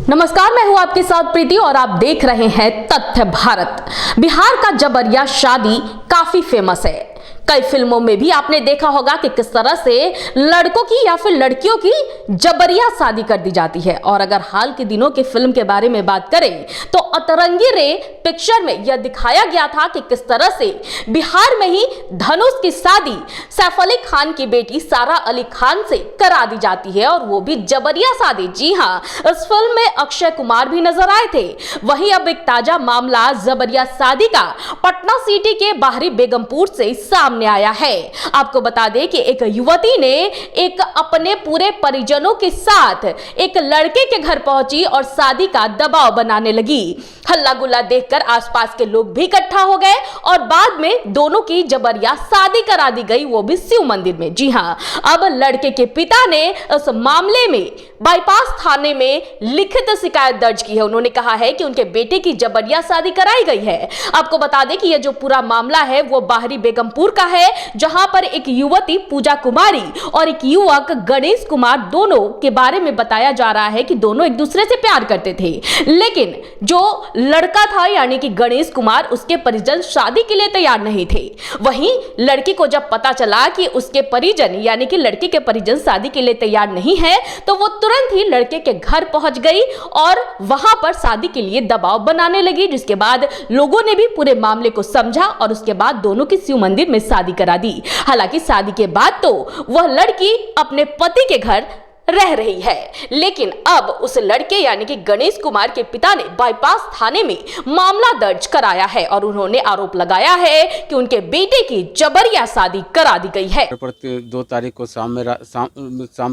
नमस्कार, मैं हूं आपके साथ प्रीति और आप देख रहे हैं तथ्य भारत। बिहार का जबरिया शादी काफी फेमस है। कई फिल्मों में भी आपने देखा होगा कि किस तरह से लड़कों की या फिर लड़कियों की जबरिया शादी कर दी जाती है। और अगर हाल के दिनों के फिल्म के बारे में बात करें तो अतरंगी रे पिक्चर में यह दिखाया गया था कि किस तरह से बिहार में ही धनुष की शादी सैफ अली खान की बेटी सारा अली खान से करा दी जाती है, और वो भी जबरिया शादी। जी हाँ, इस फिल्म में अक्षय कुमार भी नजर आए थे। वहीं अब एक ताजा मामला जबरिया शादी का पटना सिटी के बाहरी बेगमपुर से सामने आया है। आपको बता दें कि एक युवती ने एक अपने पूरे परिजनों के साथ एक लड़के के घर पहुंची और शादी का दबाव बनाने लगी। हल्ला गुल्ला देखकर आसपास के लोग भी इकट्ठा हो गए और बाद में दोनों की जबरिया शादी करा दी गई, वो भी शिव मंदिर में। जी हां, अब लड़के के पिता ने इस मामले में बाईपास थाने में लिखित शिकायत दर्ज की है। उन्होंने कहा है कि उनके बेटे की जबरिया शादी कराई गई है। आपको बता दें कि यह जो पूरा मामला है वो बाहरी बेगमपुर का है, जहां पर एक युवती पूजा कुमारी और एक युवक गणेश कुमार, दोनों के बारे में बताया जा रहा है कि दोनों एक दूसरे से प्यार करते थे। लेकिन जो लड़का था यानी कि गणेश कुमार, उसके परिजन शादी के लिए तैयार नहीं थे। वहीं लड़की को जब पता चला कि उसके परिजन यानी कि लड़के के परिजन शादी के लिए तैयार नहीं है, तो वो तुरंत ही लड़के के घर पहुंच गई और वहां पर शादी के लिए दबाव बनाने लगी, जिसके बाद लोगों ने भी पूरे मामले को समझा और उसके बाद दोनों की शिव मंदिर में शादी करा दी। हालांकि शादी के बाद तो वह लड़की अपने पति के घर रह रही है, लेकिन अब उस लड़के यानी कि गणेश कुमार के पिता ने बाईपास थाने में मामला दर्ज कराया है और उन्होंने आरोप लगाया है कि उनके बेटे की जबरिया शादी करा दी गई है। 2 तारीख को शाम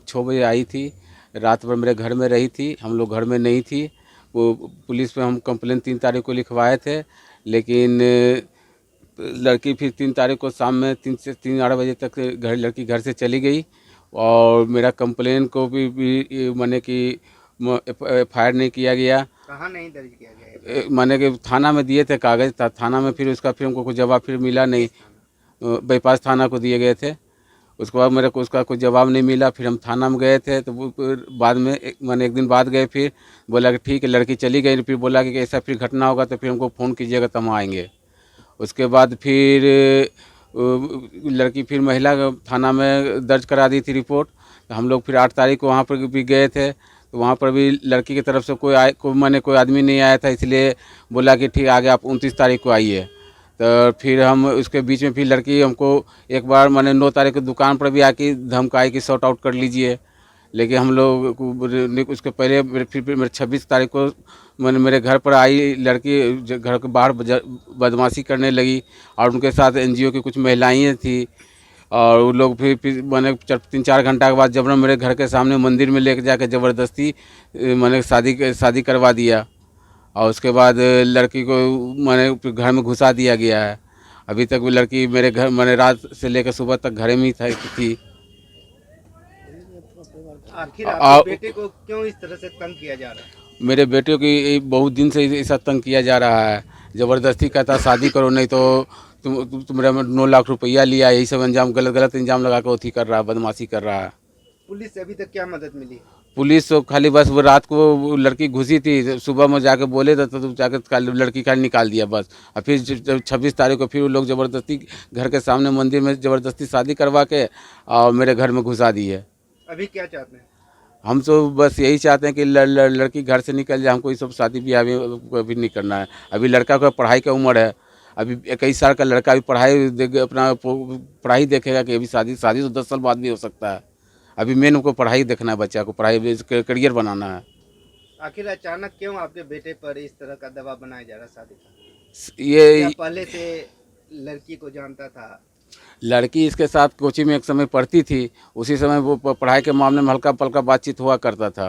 6 बजे आई थी। रात भर मेरे घर में रही थी, हम लोग घर में नहीं थी। वो पुलिस पे हम कंप्लेन 3 तारीख को लिखवाए थे, लेकिन लड़की फिर 3 तारीख को शाम में 3 से 3-8 बजे तक लड़की घर से चली गई और मेरा कंप्लेन को भी माने कि FIR नहीं किया गया। कहाँ नहीं दर्ज किया गया? माने कि थाना में दिए थे कागज़, थाना में फिर उसका फिर हमको कुछ जवाब फिर मिला नहीं। बाईपास थाना को दिए गए थे, उसके बाद मेरे को उसका कोई जवाब नहीं मिला। फिर हम थाना में गए थे तो बाद में मैंने एक दिन बाद गए, फिर बोला कि ठीक है लड़की चली गई। फिर बोला कि ऐसा फिर घटना होगा तो फिर हमको फ़ोन कीजिएगा तब हम आएंगे। उसके बाद फिर लड़की फिर महिला थाना में दर्ज करा दी थी रिपोर्ट। तो हम लोग फिर 8 तारीख को वहाँ पर भी गए थे, तो वहाँ पर भी लड़की की तरफ से कोई आदमी नहीं आया था, इसलिए बोला कि ठीक आगे आप 29 तारीख को आइए। तो फिर हम उसके बीच में फिर लड़की हमको एक बार 9 तारीख को दुकान पर भी आके धमकाई कि सॉर्ट आउट कर लीजिए, लेकिन हम लोग उसके पहले फिर मेरे 26 तारीख को मेरे घर पर आई लड़की। घर के बाहर बदमाशी करने लगी और उनके साथ NGO की कुछ महिलाएं थी और वो लोग फिर 3-4 घंटा के बाद जबरन मेरे घर के सामने मंदिर में लेके जाकर ज़बरदस्ती शादी करवा दिया और उसके बाद लड़की को घर में घुसा दिया गया है। अभी तक वो लड़की मेरे घर रात से लेकर सुबह तक घर में ही थी। आखिर आपके बेटे को क्यों इस तरह से तंग किया जा रहा है? मेरे बेटे की बहुत दिन से ऐसा तंग किया जा रहा है। ज़बरदस्ती कहता शादी करो, नहीं तो तुम्हारे 9 लाख रुपया लिया, यही सब गलत इंजाम लगा कर अथी कर रहा है, बदमाशी कर रहा है। पुलिस से अभी तक क्या मदद मिली? पुलिस तो खाली बस वो रात को लड़की घुसी थी, सुबह में जाके बोले तो जाकर लड़की का निकाल दिया बस। और फिर 26 तारीख को फिर वो लोग ज़बरदस्ती घर के सामने मंदिर में ज़बरदस्ती शादी करवा के और मेरे घर में घुसा दी है। अभी क्या चाहते हैं? हम तो बस यही चाहते हैं कि लड़की घर से निकल जाए। हमको ये सब शादी ब्याह अभी नहीं करना है। अभी लड़का का पढ़ाई का उम्र है, अभी 21 साल का लड़का भी अपना पढ़ाई देखेगा कि अभी शादी तो 10 साल बाद भी हो सकता है। अभी मेन हमको पढ़ाई देखना है, बच्चा को पढ़ाई करियर बनाना है। आखिर अचानक क्यों आपके बेटे पर इस तरह का दबाव बनाया जा रहा है शादी का? ये पहले से लड़की को जानता था? लड़की इसके साथ कोचिंग में एक समय पढ़ती थी, उसी समय वो पढ़ाई के मामले में हल्का पल्का बातचीत हुआ करता था।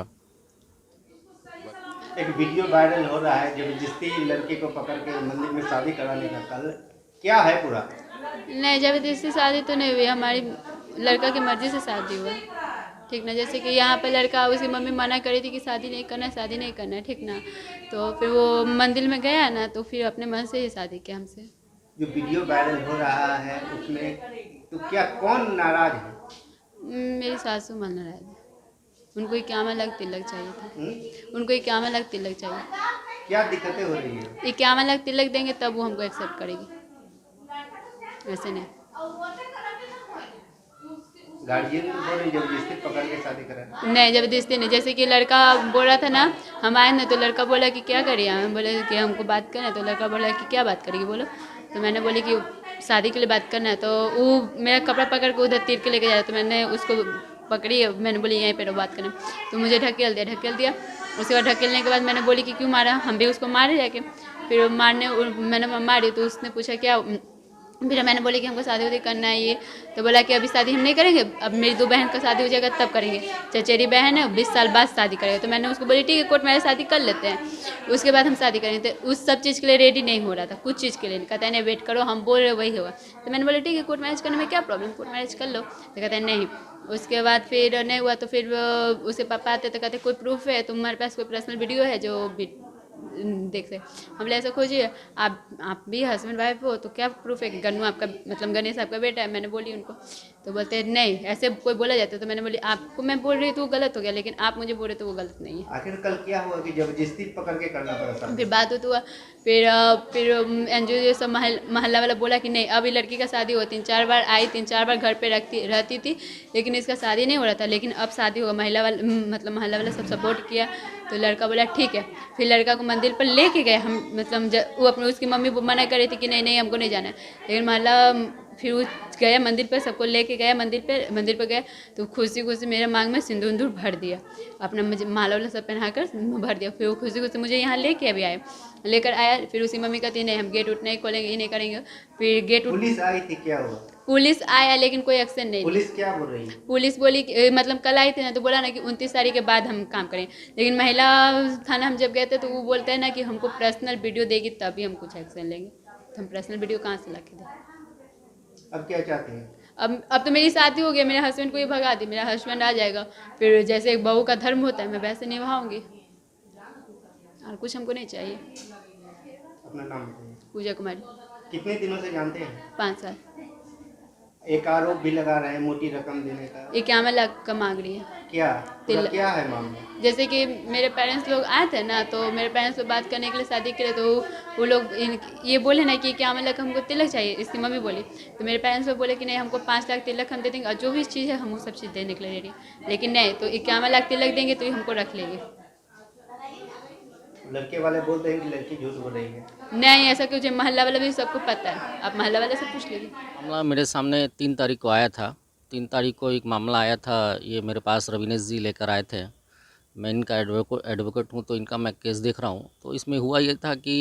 एक वीडियो वायरल हो रहा है जबरदस्ती लड़के को पकड़ के मंदिर में शादी कराने का, कल क्या है पूरा? नहीं, जबरदस्ती शादी तो नहीं हुई, हमारी लड़का की मर्जी से शादी हुआ, ठीक ना। जैसे कि यहाँ पे लड़का, उसकी मम्मी मना करी थी कि शादी नहीं करना है, ठीक ना। तो फिर वो मंदिर में गया ना, तो फिर अपने मन से ही शादी किया हमसे। जो वीडियो वायरल हो रहा है उसमें तो क्या कौन नाराज है? मेरी सासू माँ नाराज है। उनको इक्यावन लाख तिलक चाहिए था। उनको इक्यावन लाख तिलक चाहिए। क्या दिक्कतें हो रही है? 51 लाख तिलक देंगे तब वो हमको एक्सेप्ट करेगी, ऐसे नहीं। गार्जियन बोल रही जबरदस्ती पकड़ के शादी करा? नहीं, जबरदस्ती नहीं। जैसे कि लड़का बोल रहा था ना, हम आए ना तो लड़का बोला कि क्या करिए, हम बोले कि हमको बात करना है, तो लड़का बोला कि क्या बात करेगी बोलो। तो मैंने बोली कि शादी के लिए बात करना है। तो वो मेरा कपड़ा पकड़ के उधर तीर के लेके जा रहा, तो मैंने उसको पकड़ी, मैंने बोली यहीं पे बात करना। तो मुझे ढकेल दिया। उसके बाद ढकेलने के बाद मैंने बोली कि क्यों मारा, हम भी उसको मारे जाके। फिर मैंने मारी तो उसने पूछा क्या। फिर मैंने बोली कि हमको शादी वादी करना है ये। तो बोला कि अभी शादी हम नहीं करेंगे, अब मेरी 2 बहन का शादी हो जाएगा तब करेंगे। चचेरी बहन है, 20 साल बाद शादी करेंगे। तो मैंने उसको बोली ठीक है, कोर्ट मैरिज शादी कर लेते हैं, उसके बाद हम शादी करेंगे। तो उस सब चीज़ के लिए रेडी नहीं हो रहा था, कुछ चीज़ के लिए कहता है नहीं वेट करो, हम बोल रहे वही होगा। तो मैंने बोला ठीक है, कोर्ट मैरिज करने में क्या प्रॉब्लम, कोर्ट मैरिज कर लो। तो कहते हैं नहीं। उसके बाद फिर नहीं हुआ। तो फिर उसके पापा आते तो कहते कोई प्रूफ है तुम्हारे पास, कोई पर्सनल वीडियो है जो देख से। हम बोले ऐसा खोजिए, आप भी हस्बैंड वाइफ हो तो क्या प्रूफ है कि गन्नू आपका मतलब गणेश आपका बेटा है। मैंने बोली उनको। तो बोलते हैं नहीं, ऐसे कोई बोला जाता है। तो मैंने बोली आपको मैं बोल रही तो वो गलत हो गया, लेकिन आप मुझे बोल रहे तो वो गलत नहीं है। आखिर कल क्या हुआ कि जबरदस्ती पकड़ के करना पड़ा शादी? फिर बात हुआ। फिर एनजीओ सब महल्ला वाला बोला कि नहीं, अभी लड़की का शादी हो, 3-4 बार आई, 3-4 बार घर पे रहती थी, लेकिन इसका शादी नहीं हो रहा था। लेकिन अब शादी होगा, महल्ला वाला सब सपोर्ट किया। तो लड़का बोला ठीक है। फिर लड़का को मंदिर पर लेके गए हम, मतलब वो अपने उसकी मम्मी मना कर रही थी कि नहीं हमको नहीं जाना है, लेकिन महल्ला फिर वो गया मंदिर पर, सबको लेके गया मंदिर पर गया। तो खुशी मेरे मांग में सिंदूर भर दिया, अपना मुझे माला वाला सब पहनाकर भर दिया। फिर वो खुशी मुझे यहाँ लेकर आया। फिर उसकी मम्मी कहती नहीं हम गेट उठ नहीं खोलेंगे, ये नहीं करेंगे। फिर पुलिस आई थी, क्या हुआ? पुलिस आया लेकिन कोई एक्शन नहीं। पुलिस क्या बोल रही है? पुलिस बोली मतलब कल आई थी ना, तो बोला ना कि 29 तारीख के बाद हम काम करें। लेकिन महिला थाना हम जब गए थे तो वो बोलते हैं ना कि हमको पर्सनल वीडियो देगी तभी हम कुछ एक्शन लेंगे। तो हम पर्सनल वीडियो कहाँ से ला के दें? अब क्या चाहते हैं? अब तो मेरी शादी हो गई, मेरे हस्बैंड को ही भगा दी, मेरा हस्बैंड आ जाएगा। फिर जैसे एक बहू का धर्म होता है मैं वैसे निभाऊंगी, और कुछ हमको नहीं चाहिए। अपना नाम बताइए। पूजा कुमारी। कितने दिनों से जानते हैं? 5 साल। एक आरोप भी लगा रहे हैं मोटी रकम देने का। 51 लाख का मांग रही है। क्या है मामला? जैसे कि मेरे पेरेंट्स लोग आए थे ना, तो मेरे पेरेंट्स लोग बात करने के लिए शादी के लिए, तो वो लोग ये बोले ना कि 51 लाख हमको तिलक चाहिए, इसकी मम्मी बोली। तो मेरे पेरेंट्स लोग बोले कि नहीं हमको 5 लाख तिलक हम दे देंगे, और जो भी चीज़ है हम वो सब चीज़ देने के लिए रेडी। लेकिन नहीं, तो 51 लाख तिलक देंगे तो हमको रख लेंगे। लड़के वाले बोल रहे हैं कि लड़की झूठ बोल रही है। नहीं ऐसा कुछ है, मोहल्ला वाला भी सबको पता है, आप मोहल्ला वाले से पूछ लीजिए। मामला मेरे सामने 3 तारीख को आया था। 3 तारीख को एक मामला आया था, ये मेरे पास रविनेश जी लेकर आए थे। मैं इनका एडवोकेट हूँ, तो इनका मैं केस देख रहा हूँ। तो इसमें हुआ ये था कि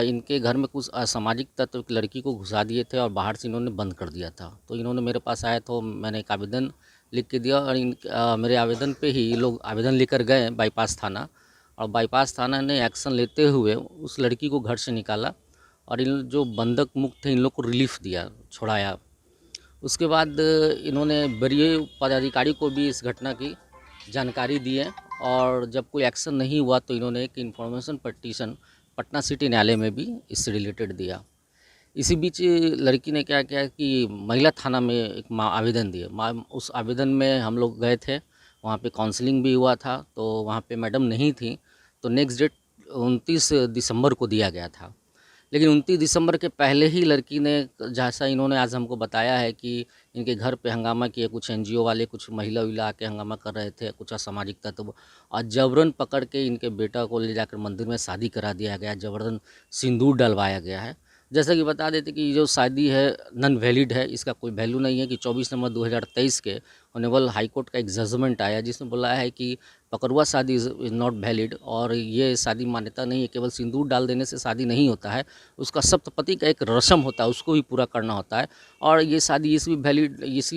इनके घर में कुछ असामाजिक तत्व एक लड़की को घुसा दिए थे और बाहर से इन्होंने बंद कर दिया था। तो इन्होंने मेरे पास आया तो मैंने एक आवेदन लिख के दिया, और मेरे आवेदन पे ही ये लोग आवेदन लेकर गए बाईपास थाना, और बाईपास थाना ने एक्शन लेते हुए उस लड़की को घर से निकाला, और इन जो बंधक मुक्त थे इन लोग को रिलीफ दिया, छुड़ाया। उसके बाद इन्होंने वरीय पदाधिकारी को भी इस घटना की जानकारी दी है, और जब कोई एक्शन नहीं हुआ तो इन्होंने एक इन्फॉर्मेशन पटिशन पटना सिटी न्यायालय में भी इससे रिलेटेड दिया। इसी बीच लड़की ने क्या किया कि महिला थाना में एक आवेदन दिए। उस आवेदन में हम लोग गए थे, वहाँ पे काउंसलिंग भी हुआ था, तो वहाँ पे मैडम नहीं थी। तो नेक्स्ट डेट 29 दिसंबर को दिया गया था, लेकिन 29 दिसंबर के पहले ही लड़की ने, जैसा इन्होंने आज हमको बताया है कि इनके घर पे हंगामा किए, कुछ एनजीओ वाले, कुछ महिला विला आके हंगामा कर रहे थे, कुछ असामाजिक तत्व, और जबरन पकड़ के इनके बेटा को ले जाकर मंदिर में शादी करा दिया गया, जबरन सिंदूर डलवाया गया है। जैसा कि बता देते कि जो शादी है नॉन वैलिड है, इसका कोई वैल्यू नहीं है। कि 24 नवंबर 2023 के ऑनरेबल हाई कोर्ट का एक जजमेंट आया जिसमें बोला है कि पकड़ुआ शादी इज़ नॉट वैलिड, और ये शादी मान्यता नहीं है। केवल सिंदूर डाल देने से शादी नहीं होता है, उसका सप्तपति का एक रस्म होता है, उसको भी पूरा करना होता है। और ये शादी इसलिए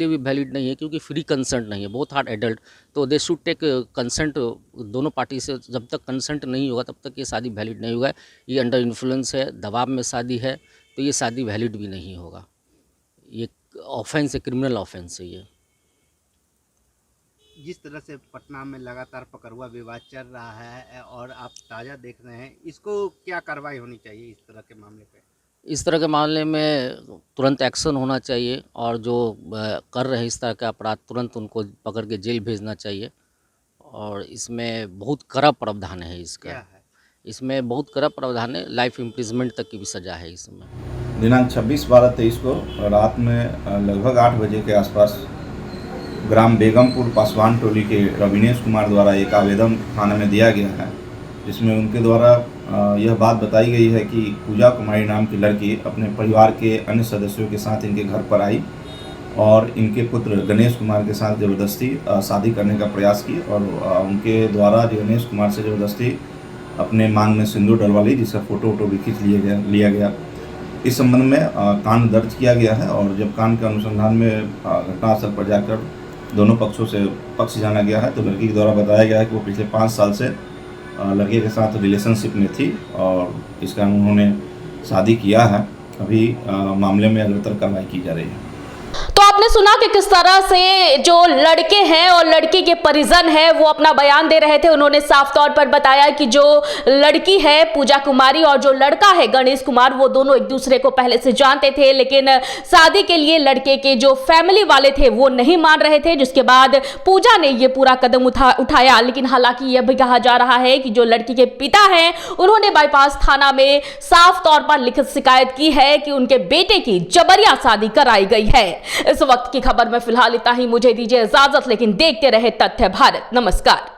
भी वैलिड नहीं है क्योंकि फ्री कंसेंट नहीं है, बोथ आर एडल्ट, तो दे शुड टेक कंसेंट दोनों पार्टी से। जब तक कंसेंट नहीं होगा तब तक ये शादी वैलिड नहीं होगा। ये अंडर इन्फ्लुएंस है, दबाव में शादी है, तो ये शादी वैलिड भी नहीं होगा। ये ऑफेंस है, क्रिमिनल ऑफेंस है ये। जिस तरह से पटना में लगातार पकड़ुआ विवाद चल रहा है और आप ताज़ा देख रहे हैं, इसको क्या कार्रवाई होनी चाहिए इस तरह के मामले पे? इस तरह के मामले में तुरंत एक्शन होना चाहिए, और जो कर रहे हैं इस तरह के अपराध तुरंत उनको पकड़ के जेल भेजना चाहिए। और इसमें बहुत कड़ा प्रावधान है क्या इसका। है? इसमें बहुत कड़ा प्रावधान है, लाइफ इम्प्रिजमेंट तक की भी सज़ा है इसमें। दिनांक 26/12/23 को रात में लगभग 8 बजे के आसपास ग्राम बेगमपुर पासवान टोली के रविनेश कुमार द्वारा एक आवेदन थाने में दिया गया है, जिसमें उनके द्वारा यह बात बताई गई है कि पूजा कुमारी नाम की लड़की अपने परिवार के अन्य सदस्यों के साथ इनके घर पर आई और इनके पुत्र गणेश कुमार के साथ ज़बरदस्ती शादी करने का प्रयास की और उनके द्वारा गणेश कुमार से ज़बरदस्ती अपने मांग में सिंदूर डलवा ली, जिसका फ़ोटो भी खींच लिया गया। इस संबंध में कांड दर्ज किया गया है और जब कांड के अनुसंधान में घटनास्थल पर जाकर दोनों पक्षों से पक्ष जाना गया है, तो लड़की के द्वारा बताया गया है कि वो पिछले 5 साल से लड़के के साथ रिलेशनशिप में थी और इसका उन्होंने शादी किया है। अभी मामले में अग्रतर कार्रवाई की जा रही है। तो आपने सुना कि किस तरह से जो लड़के हैं और लड़की के परिजन हैं वो अपना बयान दे रहे थे। उन्होंने साफ तौर पर बताया कि जो लड़की है पूजा कुमारी और जो लड़का है गणेश कुमार, वो दोनों एक दूसरे को पहले से जानते थे, लेकिन शादी के लिए लड़के के जो फैमिली वाले थे वो नहीं मान रहे थे, जिसके बाद पूजा ने ये पूरा कदम उठाया। लेकिन हालांकि यह भी कहा जा रहा है कि जो लड़की के पिता हैं उन्होंने बाईपास थाना में साफ तौर पर लिखित शिकायत की है कि उनके बेटे की जबरिया शादी कराई गई है। इस वक्त की खबर में फिलहाल इतना ही। मुझे दीजिए इजाजत, लेकिन देखते रहे तथ्य भारत। नमस्कार।